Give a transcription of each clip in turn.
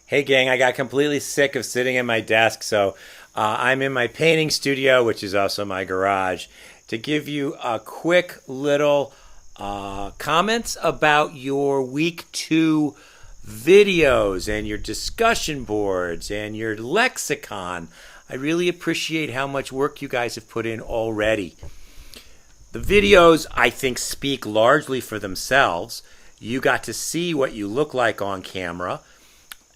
Hey, gang, I got completely sick of sitting at my desk, so I'm in my painting studio, which is also my garage, to give you a quick little comments about your week 2 videos and your discussion boards and your lexicon. I really appreciate how much work you guys have put in already. The videos, I think, speak largely for themselves. You got to see what you look like on camera.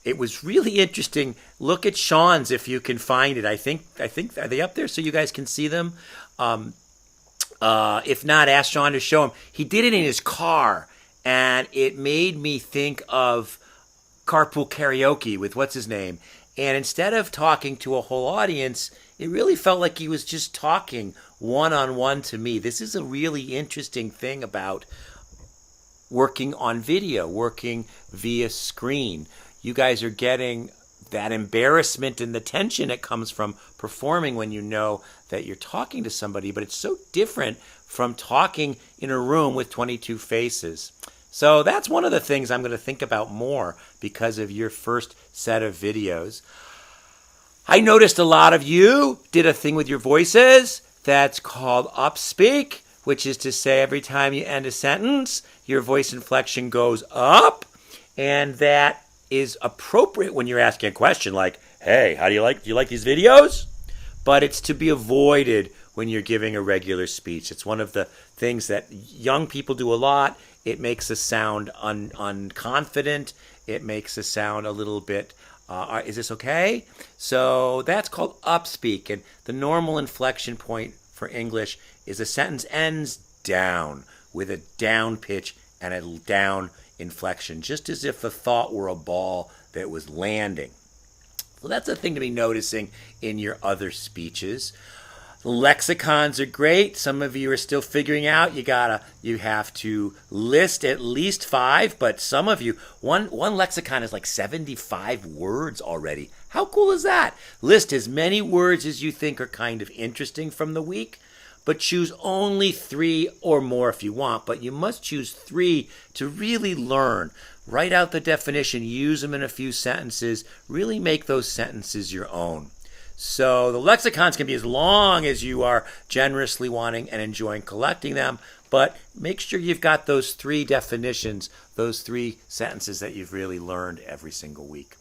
It was really interesting. Look at Sean's if you can find it. I think are they up there so you guys can see them? If not, ask Sean to show him. He did it in his car, and it made me think of Carpool Karaoke with what's his name. And instead of talking to a whole audience, it really felt like he was just talking one-on-one to me. This is a really interesting thing about working on video, working via screen. You guys are getting that embarrassment and the tension that comes from performing when you know that you're talking to somebody, but it's so different from talking in a room with 22 faces. So that's one of the things I'm going to think about more because of your first set of videos. I noticed a lot of you did a thing with your voices that's called upspeak, which is to say every time you end a sentence, your voice inflection goes up, and that is appropriate when you're asking a question like, hey, do you like these videos? But it's to be avoided when you're giving a regular speech. It's one of the things that young people do a lot. It makes us sound unconfident. It makes us sound a little bit, is this okay? So that's called upspeak. And the normal inflection point for English is a sentence ends down with a down pitch and a down inflection, just as if the thought were a ball that was landing. So that's a thing to be noticing in your other speeches. The lexicons are great. Some of you are still figuring out you have to list at least 5, but some of you, one lexicon is like 75 words already. How cool is that? List as many words as you think are kind of interesting from the week, but choose only 3 or more if you want, but you must choose 3 to really learn. Write out the definition, use them in a few sentences, really make those sentences your own. So the lexicons can be as long as you are generously wanting and enjoying collecting them, but make sure you've got those 3 definitions, those 3 sentences that you've really learned every single week.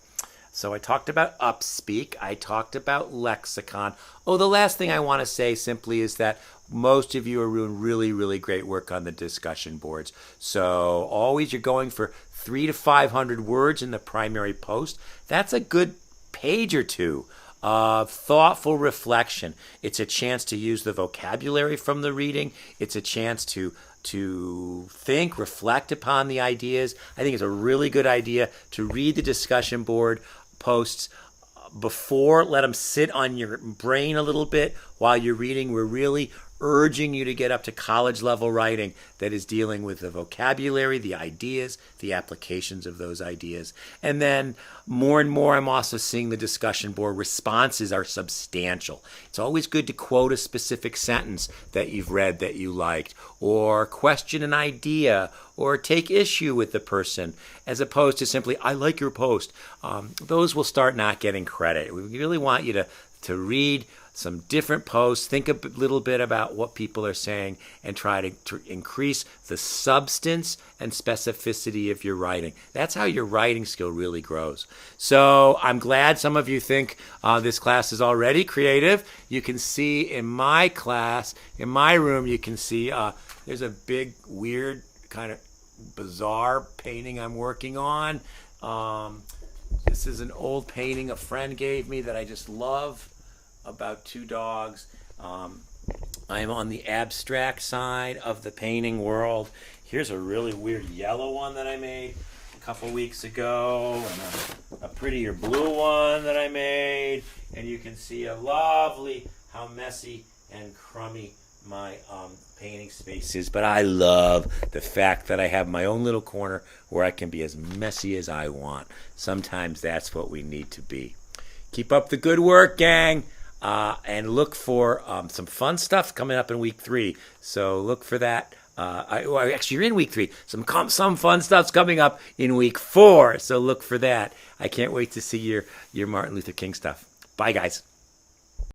So I talked about upspeak. I talked about lexicon. Oh, the last thing I want to say simply is that most of you are doing really, really great work on the discussion boards. So always you're going for 300 to 500 words in the primary post. That's a good page or 2 of thoughtful reflection. It's a chance to use the vocabulary from the reading. It's a chance to think, reflect upon the ideas. I think it's a really good idea to read the discussion board posts before. Let them sit on your brain a little bit while you're reading. We're really urging you to get up to college level writing that is dealing with the vocabulary, the ideas, the applications of those ideas. And then more and more, I'm also seeing the discussion board responses are substantial. It's always good to quote a specific sentence that you've read that you liked, or question an idea, or take issue with the person, as opposed to simply, I like your post. Those will start not getting credit. We really want you to read some different posts, think a little bit about what people are saying, and try to increase the substance and specificity of your writing. That's how your writing skill really grows. So I'm glad some of you think this class is already creative. You can see in my class, in my room, you can see there's a big, weird, kind of bizarre painting I'm working on. This is an old painting a friend gave me that I just love, about 2 dogs. I'm on the abstract side of the painting world. Here's a really weird yellow one that I made a couple weeks ago, and a prettier blue one that I made. And you can see how messy and crummy my painting space is. But I love the fact that I have my own little corner where I can be as messy as I want. Sometimes that's what we need to be. Keep up the good work, gang. And look for some fun stuff coming up in week 3. So look for that Well, actually, you're in week 3. Some fun stuff's coming up in week 4, so look for that. I can't wait to see your Martin Luther King stuff. Bye, guys.